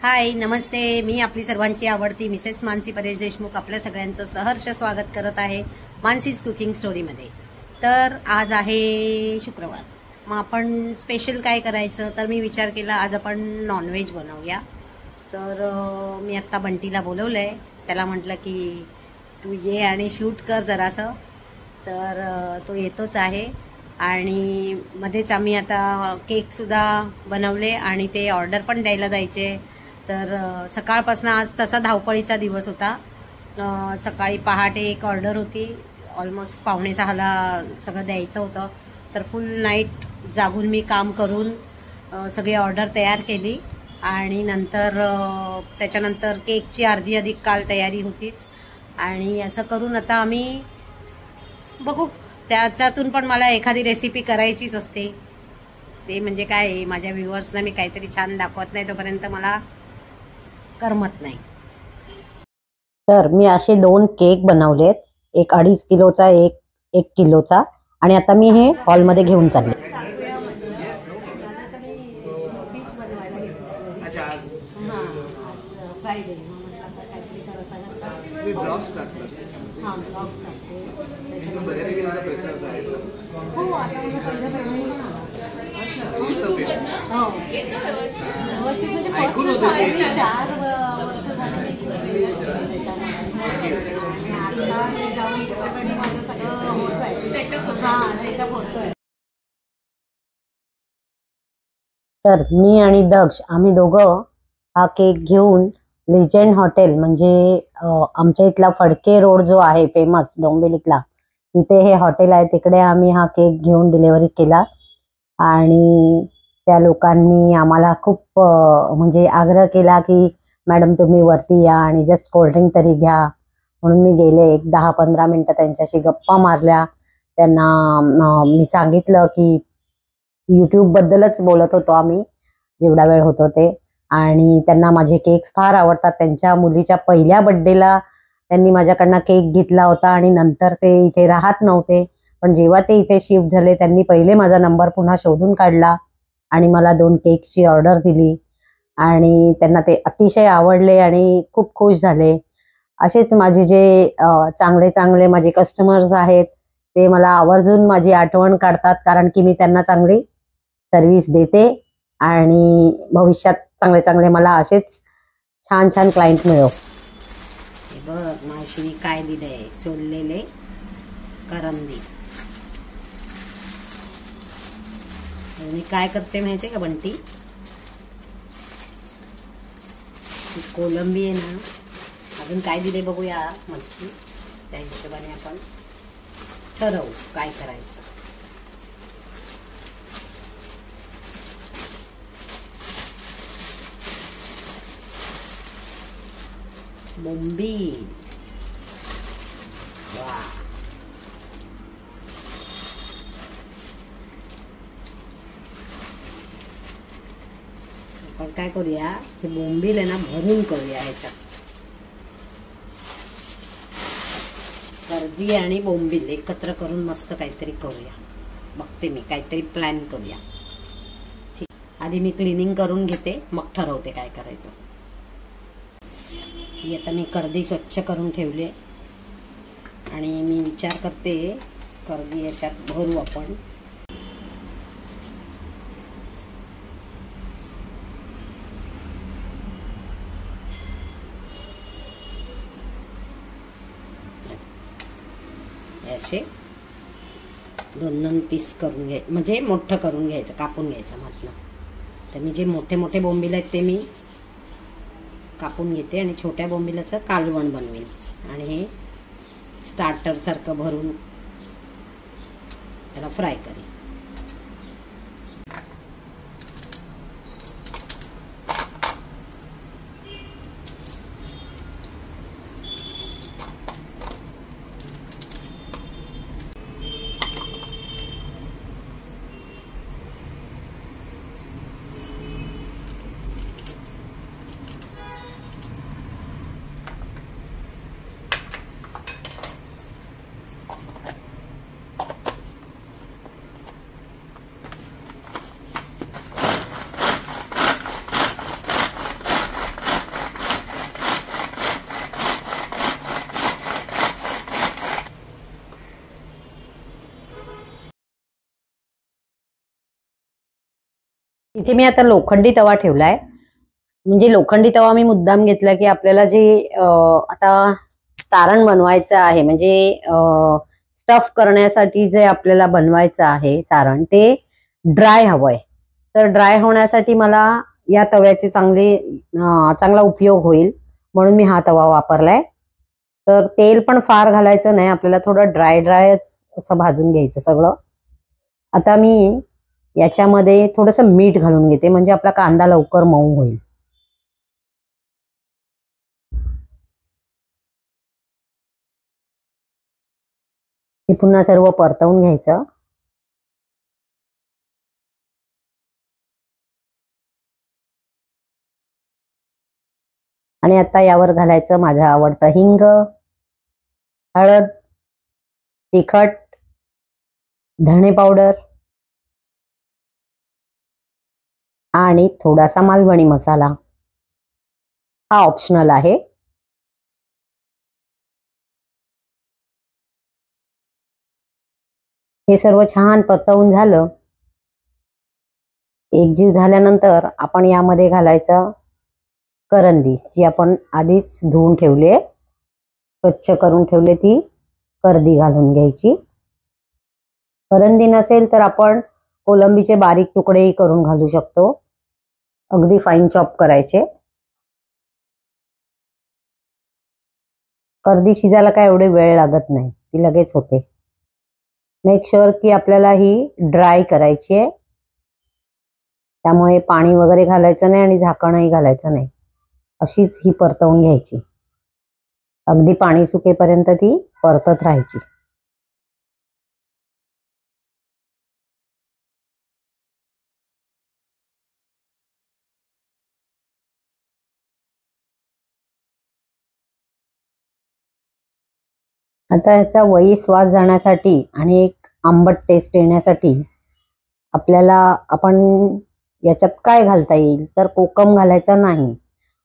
हाय नमस्ते, मी आपली सर्वांची आवडती मिसेस मानसी परेश देशमुख आपल्या सगळ्यांचं सहर्ष स्वागत करत आहे मानसीज कुकिंग स्टोरीमध्ये। तर आज आहे शुक्रवार, मग आपण स्पेशल काय करायचं तर मी विचार केला आज आपण नॉनव्हेज बनवूया। तर मी आत्ता बंटीला बोलवलंय, त्याला म्हटलं की तू ये आणि शूट कर जरासं, तर तो येतोच आहे। आणि मध्येच आम्ही आता केकसुद्धा बनवले आणि ते ऑर्डर पण द्यायला जायचे। तर सकाळपासून आज तसा धावपळीचा दिवस होता। सकाळी पहाटे एक ऑर्डर होती, ऑलमोस्ट 5:45ला सगळं द्यायचं होतं। तर फुल नाईट जागून मी काम करून सगळी ऑर्डर तयार केली आणि नंतर त्याच्यानंतर केकची अर्धी अधिक काल तयारी होतीच। आणि असं करून आता आम्ही बघू, त्याच्यातून पण मला एखादी रेसिपी करायचीच असते। ते म्हणजे काय, माझ्या व्ह्युअर्सना मी काहीतरी छान दाखवत नाही तोपर्यंत मला करमत नाही। तर मी असे 2 केक बनवलेत, एक 2.5 किलोचा, एक 1 किलोचा, आणि आता मी हे हॉलमध्ये घेऊन चालले। तर मी आणि दक्ष आम्ही दोघं हा केक घेऊन लेजंड हॉटेल म्हणजे आमच्या इथला फडके रोड जो आहे फेमस डोंबिवलीतला, तिथे हे हॉटेल आहे, तिकडे आम्ही हा केक घेऊन डिलिव्हरी केला। आणि त्या लोकांनी आम्हाला खूप म्हणजे आग्रह केला की मॅडम तुम्ही वरती या आणि जस्ट कोल्ड्रिंक तरी घ्या, म्हणून मी गेले। एक 10-15 मिनिटं त्यांच्याशी गप्पा मारल्या। त्यांना मी सांगितलं की यूट्यूब बद्दलच बोलत होतो आम्ही जेवढा वेळ होतो ते, आणि त्यांना माझे केक्स फार आवडतात। त्यांच्या मुलीच्या पहिल्या बर्थडेला त्यांनी माझ्याकडनं केक घेतला होता आणि नंतर ते इथे राहत नव्हते, पण जेव्हा ते इथे शिफ्ट झाले त्यांनी पहिले माझा नंबर पुन्हा शोधून काढला आणि मला 2 केक्सची ऑर्डर दिली आणि त्यांना ते अतिशय आवडले आणि खूप खुश झाले। असेच माझे जे चांगले चांगले माझे कस्टमर्स आहेत ते मला आवर्जून माझी आठवण काढतात, कारण की मी त्यांना चांगली सर्व्हिस देते आणि भविष्यात चांगले चांगले मला असेच छान छान क्लायंट मिळो। हे बघ मावशीने काय दिलंय, सोललेले करंदी। मी काय करते माहितीये का बंटी, कोलंबी आहे ना, अजून काय दिले बघूया मच्छी, त्या हिशोबाने आपण ठरवू काय करायचं। बोंबील, वा, आपण काय करूया, हे बोंबील आहे ना भरून करूया। ह्याच्यात कर्दी आणि बोंबील एकत्र करून मस्त काहीतरी करूया, बघते मी काहीतरी प्लॅन करूया। ठीक, आधी मी क्लिनिंग करून घेते, मग ठरवते काय करायचं। ही आता मी कर्दी स्वच्छ करून ठेवले आणि मी विचार करते कर्दी याच्यात भरू आपण। असे 2-2 पीस करून घ्याय, म्हणजे मोठं करून घ्यायचं, कापून घ्यायचं म्हटलं तर मी जे मोठे मोठे बोंबील आहेत ते मी कापून घेते आणि छोट्या बोंबिलाचं कालवण बनवेन आणि हे स्टार्टर सारखं भरून त्याला फ्राय करेन। इथे मी आता लोखंडी तवा ठेवलाय. म्हणजे लोखंडी तवा मी मुद्दाम घेतला की आपल्याला जे आता सारण बनवायचं आहे, म्हणजे स्टफ करण्यासाठी जे आपल्याला बनवायचं आहे सारण, ते ड्राय हवंय. तर ड्राय होण्यासाठी मला या तव्याचे चांगला उपयोग होईल म्हणून मी हा तवा वापरलाय. तर तेल पण फार घालायचं नाही, आपल्याला थोडं ड्रायच असं भाजून घ्यायचं सगळं. आता मी याच्यामध्ये थोडंसं मीठ घालून घेते, म्हणजे आपला कांदा लवकर मऊ होईल. हे पुन्हा सर्व परतवून घ्यायचं. आणि आता यावर घालायचं माझं आवडतं हिंग, हळद, तिखट, धणे पावडर आणि थोडासा मालवणी मसाला. हा ऑप्शनल आहे. हे सर्व छान परतवून झालं. एकजीव झाल्यानंतर आपण यामध्ये घालायचं करंदी, जी आपण आधीच धुवून ठेवली, स्वच्छ करून ठेवली, ती करदी घालून घ्यायची. करंदी नसेल तर आपण कोलंबीचे बारीक तुकडेही करून घालू शकतो, अगदी फाईन चॉप करायचे. करदी शिजायला काय एवढे वेळ लागत नाही, ती लगेच होते. मेक शुअर की आपल्याला ही ड्राय करायची आहे, त्यामुळे पाणी वगैरे घालायचं नाही आणि झाकणही घालायचं नाही. अशीच ही परतवून घ्यायची, अगदी पाणी सुकेपर्यंत ती परतत राहायची. आता याचा वही श्वास जाण्यासाठी आणि एक आंबट टेस्ट येण्यासाठी आपल्याला आपण याच्यात काय घालता येईल, तर कोकम घालायचा नाही.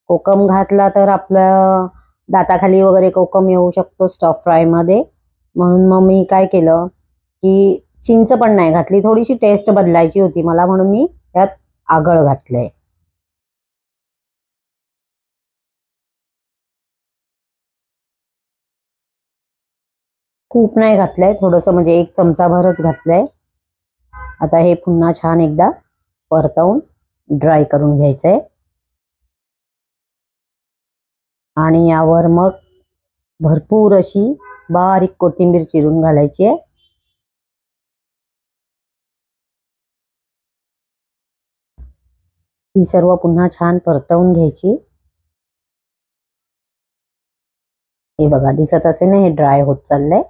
कोकम घातला तर आपल्या दाताखाली वगैरे कोकम येऊ शकतो स्टफ फ्राय मध्ये. म्हणून मग मी काय केलं की चिंच पण नाही घातली, थोडीशी टेस्ट बदलायची होती मला, म्हणून मी यात आगळ घातलंय. खूप नाही घातलंय, थोडंसं म्हणजे 1 चमचाभरच घातलंय. आता हे पुन्हा छान एकदा परतवून ड्राय करून घ्यायचंय. आणि यावर मग भरपूर अशी बारीक कोथिंबीर चिरून घालायची आहे. ही सर्व पुन्हा छान परतवून घ्यायची. हे बघा, दिसत असेल ना, हे ड्राय होत चाललंय.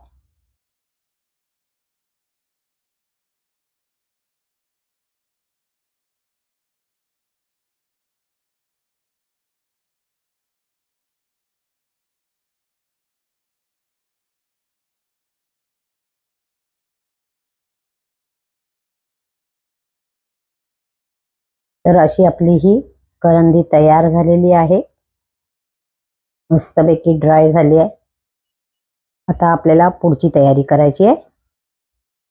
तर अशी आपली ही करंदी तयार झालेली आहे, मस्तपैकी ड्राय झाली आहे. आता आपल्याला पुढची तयारी करायची आहे.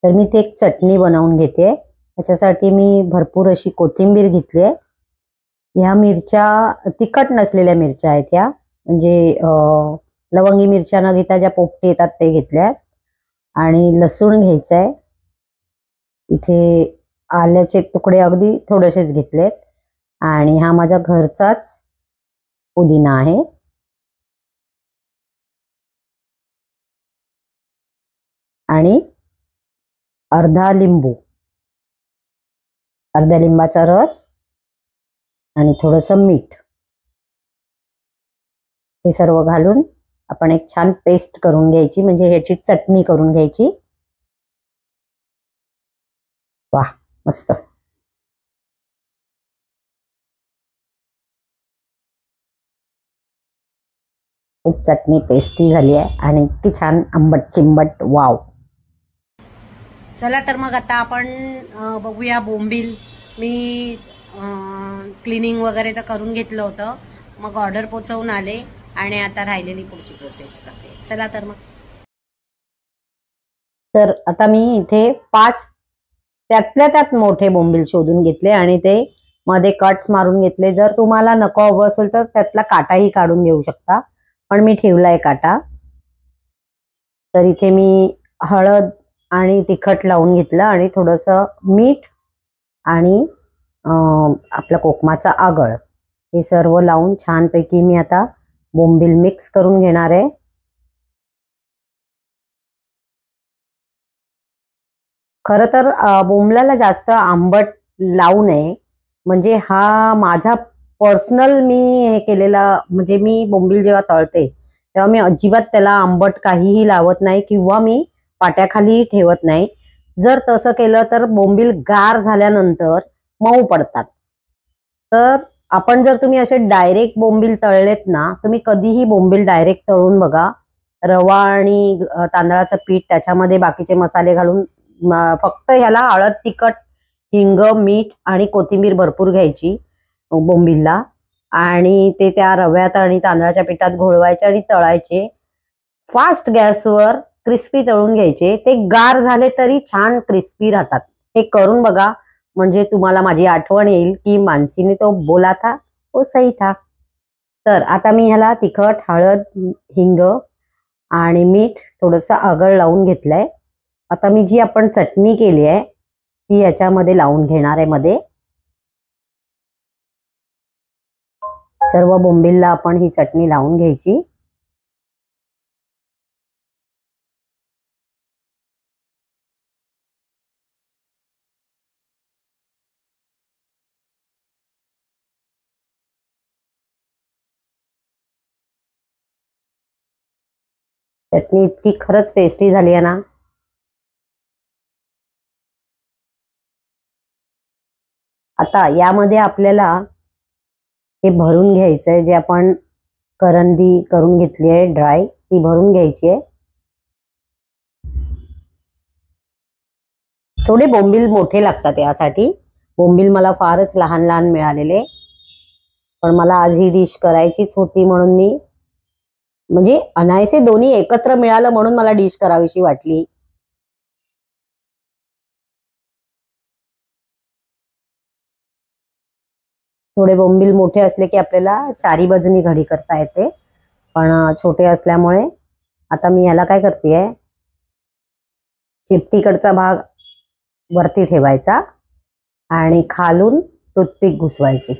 तर मी ते एक चटणी बनवून घेते. त्याच्यासाठी मी भरपूर अशी कोथिंबीर घेतली आहे. ह्या मिरच्या तिखट नसलेल्या मिरच्या आहेत, ह्या म्हणजे लवंगी मिरच्या न घेता ज्या पोपटी येतात ते घेतल्या. आणि लसूण घ्यायचं आहे. इथे आल्याचे तुकडे अगदी थोडेसेच घेतलेत. आणि हा माझ्या घरचाच पुदिना आहे. आणि अर्ध्या लिंबाचा रस आणि थोडंसं मीठ, हे सर्व घालून आपण एक छान पेस्ट करून घ्यायची, म्हणजे ह्याची चटणी करून घ्यायची. वाह, मस्त. खूप चटणी टेस्टी झाली आहे आणि इतकी छान आंबट चिंबट, वाव. चला तर मग आता आपण बघूया बोंबील. मी क्लिनिंग वगैरे तर करून घेतलं होतं, मग ऑर्डर पोचवून आले आणि आता राहिलेली पुढची प्रोसेस करते. चला तर मग. तर आता मी इथे 5 त्यातल्या त्यात मोठे बोंबील शोधून घेतले आणि ते मध्ये कट्स मारून घेतले. जर तुम्हाला नको हवं असेल तर त्यातला काटाही काढून घेऊ शकता, पण मी ठेवलाय काटा. तर इथे मी हळद आणि तिखट लावून घेतलं आणि थोडंसं मीठ आणि आपलं कोकमाचा आगळ हे सर्व लावून छानपैकी मी आता बोंबील मिक्स करून घेणार आहे. खरं तर बोंबलाला जास्त आंबट लावू नये, म्हणजे हा माझा पर्सनल मी हे केलेला, म्हणजे मी बोंबील जेव्हा तळते तेव्हा मी अजिबात त्याला आंबट काहीही लावत नाही किंवा मी पाट्याखाली ठेवत नाही. जर तसं केलं तर बोंबील गार झाल्यानंतर मऊ पडतात. तर आपण जर तुम्ही असे डायरेक्ट बोंबील तळलेत ना, तुम्ही कधीही बोंबील डायरेक्ट तळून बघा. रवा आणि तांदळाचं पीठ त्याच्यामध्ये बाकीचे मसाले घालून फक्त ह्याला हळद, तिखट, हिंग, मीठ आणि कोथिंबीर भरपूर घ्यायची बोंबीलला, आणि ते त्या रव्यात आणि तांदळाच्या पिठात घोळवायचे आणि तळायचे. फास्ट गॅसवर क्रिस्पी तळून घ्यायचे. ते गार झाले तरी छान क्रिस्पी राहतात. हे करून बघा, म्हणजे तुम्हाला माझी आठवण येईल की मानसीने तो बोला था वो सही था. तर आता मी ह्याला तिखट, हळद, हिंग आणि मीठ थोडंसं आगळ लावून घेतलंय. आता मी जी आपण चटणी केली आहे ती याच्यामध्ये लावून घेणार आहे. मध्ये सर्व बोंबीलला आपण ही चटणी लावून घ्यायची. चटणी इतकी खरंच टेस्टी झाली आहे ना. आता यामध्ये आपल्याला हे भरून घ्यायचंय. जे आपण करंदी करून घेतली आहे ड्राय, ती भरून घ्यायची आहे. थोडे बोंबील मोठे लागतात यासाठी. बोंबील मला फारच लहान लहान मिळालेले, पण मला आज ही डिश करायचीच होती म्हणून मी, म्हणजे अनायसे दोन्ही एकत्र मिळालं म्हणून मला डिश करावीशी वाटली. थोडे बोंबील मोठे असले की आपल्याला चारी बाजूनी घडी करता येते, पण छोटे असल्यामुळे आता मी याला काय करतेय, चिपटीकडचा भाग वरती ठेवायचा आणि खालून टूथपिक घुसवायची.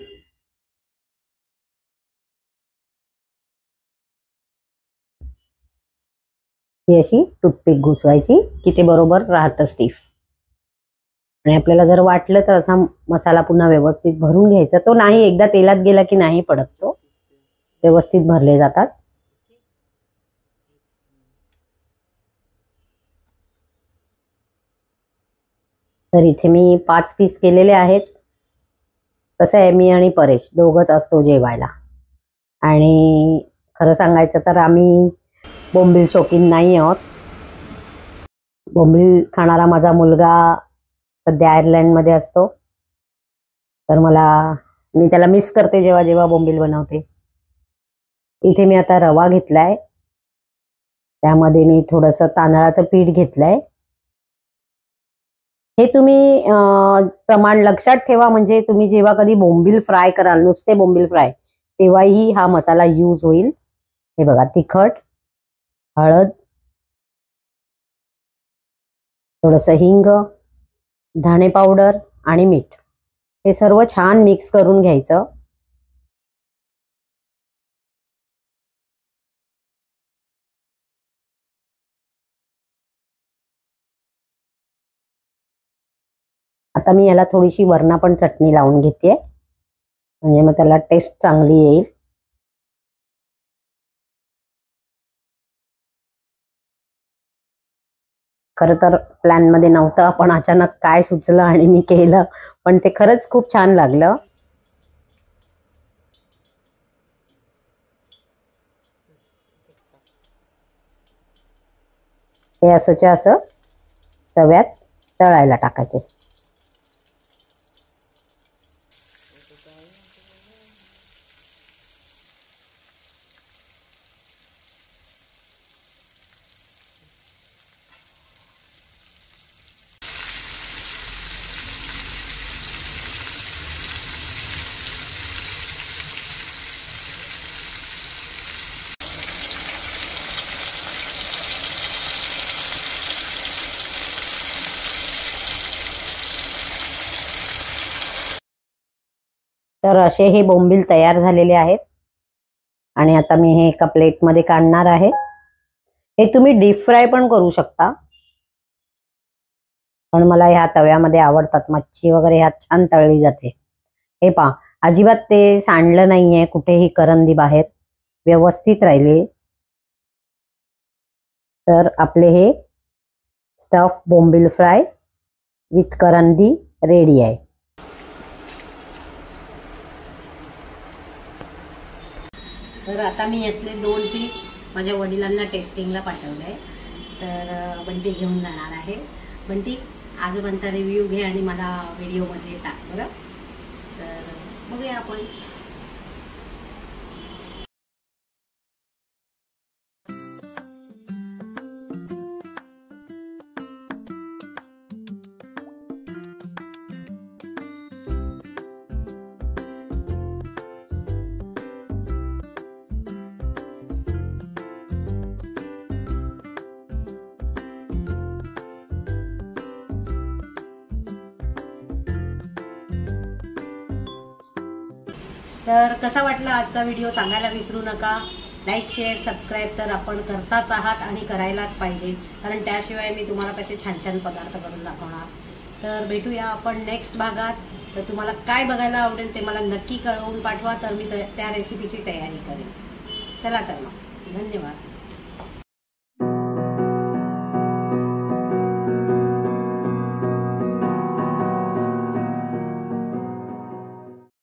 ही अशी टूथपिक घुसवायची की ते बरोबर राहतं स्टिफ. आणि आपल्याला जर वाटलं तर असा मसाला पुन्हा व्यवस्थित भरून घ्यायचा. तो नाही, एकदा तेलात गेला की नाही पडत, तो व्यवस्थित भरले जातात. तर इथे मी 5 पीस केलेले आहेत. कसं आहे, मी आणि परेश दोघंच असतो जेवायला, आणि खरं सांगायचं तर आम्ही बोंबील शौकीन नाही आहोत. बोंबील खाणारा माझा मुलगा सध्या आयर्लंडमध्ये असतो, तर मी त्याला मिस करते जेव्हा जेव्हा बोंबील बनवते. इथे मी आता रवा घेतलाय, त्यामध्ये मी थोडंसं तांदळाचं पीठ घेतलंय. हे तुम्ही प्रमाण लक्षात ठेवा, म्हणजे तुम्ही जेव्हा कधी बोंबील फ्राय कराल, नुसते बोंबील फ्राय, तेव्हाही हा मसाला यूज होईल. हे बघा, तिखट, हळद, थोडंसं हिंग, धणे पावडर आणि मीठ, हे सर्व छान मिक्स करून घ्यायचं. आता मी याला थोडीशी वरना पण चटणी लावून घेते, म्हणजे मग त्याला टेस्ट चांगली येईल. खरं तर प्लॅन मध्ये नव्हतं, पण अचानक काय सुचलं आणि मी केलं, पण ते खरंच खूप छान लागलं. हे असंच्या असं तव्यात तळायला टाकायचे. तर असे हे बोंबील तयार झालेले आहेत आणि आता मी हे एका प्लेटमध्ये काढणार आहे. हे तुम्ही डीप फ्राय पण करू शकता, पण मला ह्या तव्यामध्ये आवडतात. मच्छी वगैरे ह्यात छान तळली जाते. हे पहा, अजिबात ते सांडलं नाहीये कुठेही करंदी बाहेर, व्यवस्थित राहिले. तर आपले हे स्टफ बोंबील फ्राय विथ करंदी रेडी आहे. तर आता मी यातले 2 पीस माझ्या वडिलांना टेस्टिंगला पाठवलंय. तर बंटी घेऊन जाणार आहे. बंटी, आजोबांचा रिव्ह्यू घे आणि मला व्हिडिओमध्ये टाक बरं. तर बघूया आपण. तर कसा वाटला आजचा व्हिडिओ सांगायला विसरू नका. लाईक, शेअर, सबस्क्राईब तर आपण करताच आहात आणि करायलाच पाहिजे, कारण त्याशिवाय मी तुम्हाला कसे छान छान पदार्थ करून दाखवणार. तर भेटूया आपण नेक्स्ट भागात. तर तुम्हाला काय बघायला आवडेल ते मला नक्की कळवून पाठवा, तर मी त्या रेसिपीची तयारी करेन. चला तर मग, धन्यवाद.